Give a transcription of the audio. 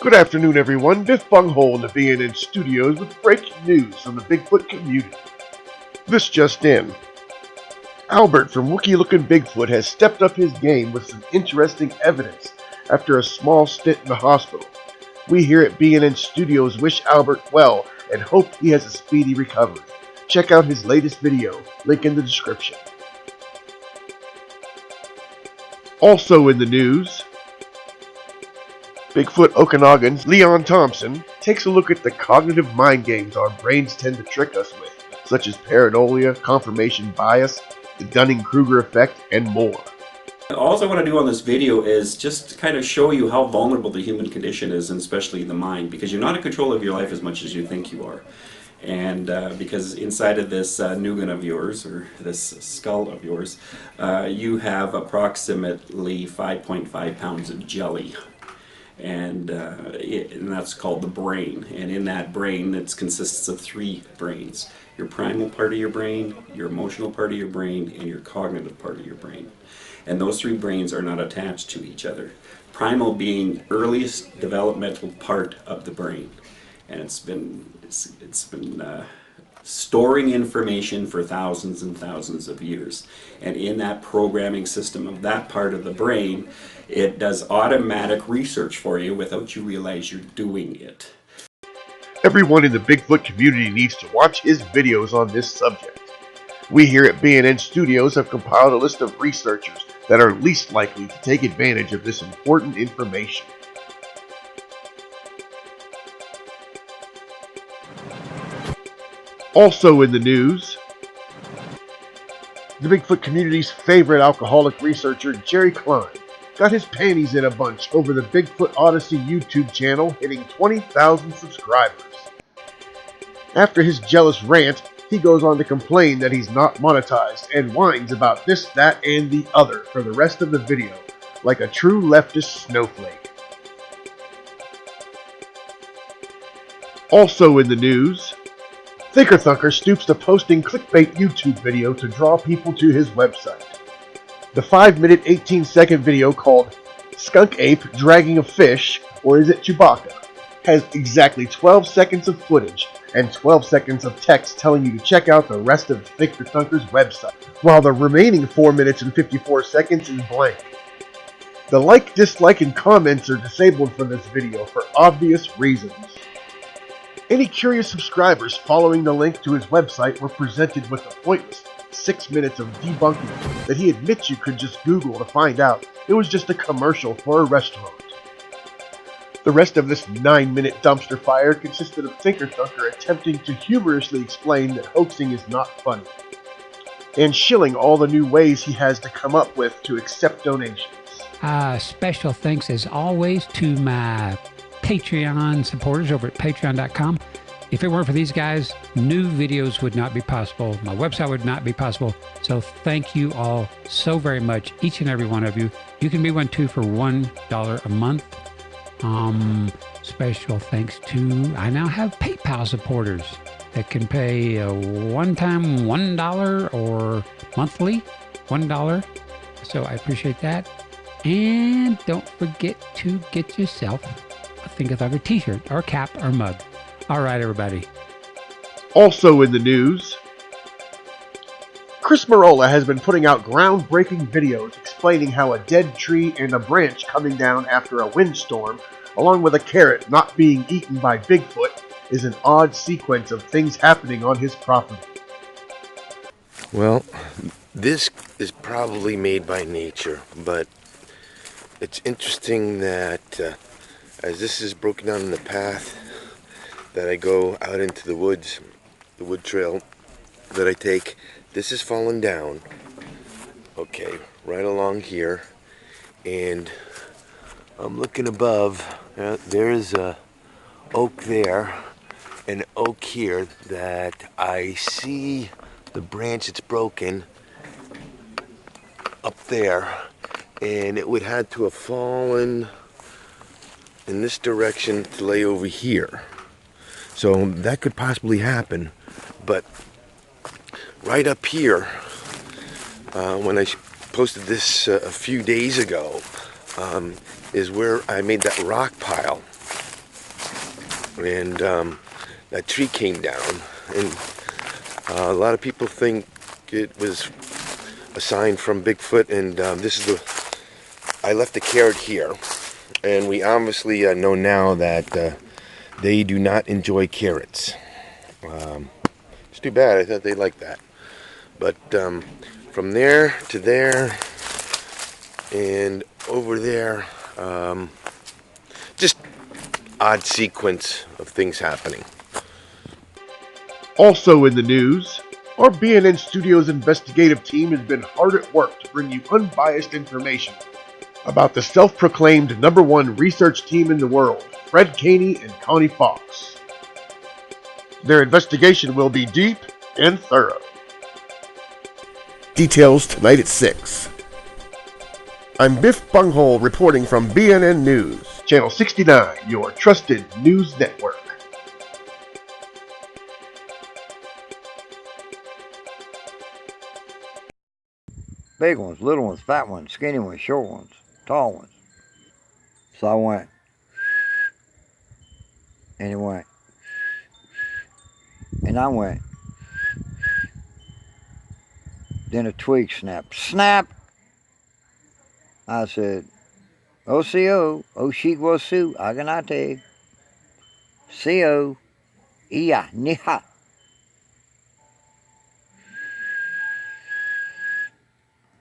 Good afternoon, everyone. Biff Bunghole in the BNN studios with breaking news from the Bigfoot community. This just in. Albert from Wookylookin Bigfoot has stepped up his game with some interesting evidence after a small stint in the hospital. We here at BNN Studios wish Albert well and hope he has a speedy recovery. Check out his latest video, link in the description. Also in the news, Bigfoot Okanagan's Leon Thompson takes a look at the cognitive mind games our brains tend to trick us with, such as paranoia, confirmation bias, the Dunning-Kruger effect, and more. All I want to do on this video is just kind of show you how vulnerable the human condition is, and especially the mind, because you're not in control of your life as much as you think you are. And because inside of this nougat of yours, or this skull of yours, you have approximately 5.5 pounds of jelly. And that's called the brain. And in that brain, it consists of three brains: your primal part of your brain, your emotional part of your brain, and your cognitive part of your brain. And those three brains are not attached to each other. Primal being earliest developmental part of the brain, and it's been storing information for thousands and thousands of years. And in that programming system of that part of the brain, it does automatic research for you without you realize you're doing it. Everyone in the Bigfoot community needs to watch his videos on this subject. We here at BNN Studios have compiled a list of researchers that are least likely to take advantage of this important information. Also in the news, the Bigfoot community's favorite alcoholic researcher, Jerry Cline, got his panties in a bunch over the Bigfoot Odyssey YouTube channel, hitting 20,000 subscribers. After his jealous rant, he goes on to complain that he's not monetized and whines about this, that, and the other for the rest of the video, like a true leftist snowflake. Also in the news, Thinker Thunker stoops to posting clickbait YouTube video to draw people to his website. The 5-minute 18-second video called Skunk Ape Dragging a Fish, or is it Chewbacca, has exactly 12 seconds of footage and 12 seconds of text telling you to check out the rest of Thinker Thunker's website, while the remaining 4 minutes and 54 seconds is blank. The like, dislike, and comments are disabled from this video for obvious reasons. Any curious subscribers following the link to his website were presented with the pointless 6 minutes of debunking that he admits you could just Google to find out it was just a commercial for a restaurant. The rest of this 9-minute dumpster fire consisted of Thinker Thunker attempting to humorously explain that hoaxing is not funny, and shilling all the new ways he has to come up with to accept donations. Special thanks as always to my Patreon supporters over at patreon.com. If it weren't for these guys, new videos would not be possible. My website would not be possible. So thank you all so very much, each and every one of you. You can be one too for $1 a month. Special thanks to, I now have PayPal supporters that can pay a one-time $1 or monthly $1. So I appreciate that. And don't forget to get yourself a Think of a t-shirt or cap or mug. All right, everybody. Also in the news, Chris Marola has been putting out groundbreaking videos explaining how a dead tree and a branch coming down after a windstorm, along with a carrot not being eaten by Bigfoot, is an odd sequence of things happening on his property. Well, this is probably made by nature, but it's interesting that as this is broken down in the path that I go out into the woods, the wood trail that I take, this is fallen down, okay, right along here, and I'm looking above, there is a oak there, an oak here that I see the branch that's broken up there, and it would have to have fallen in this direction to lay over here. So that could possibly happen, but right up here, when I posted this a few days ago, is where I made that rock pile. and that tree came down, and a lot of people think it was a sign from Bigfoot, and this is I left the carrot here, and we obviously know now that they do not enjoy carrots. It's too bad. I thought they'd like that. But from there to there and over there, just odd sequence of things happening. Also in the news, our BNN Studios investigative team has been hard at work to bring you unbiased information about the self-proclaimed #1 research team in the world, Fred Caney and Connie Fox. Their investigation will be deep and thorough. Details tonight at 6. I'm Biff Bunghole reporting from BNN News, Channel 69, your trusted news network. Big ones, little ones, fat ones, skinny ones, short ones, tall ones. So I went, and he went, and I went. Then a twig snapped. Snap! I said, O-C-O, O-Shigwasu, Aganate, C-O, Iya, Niha.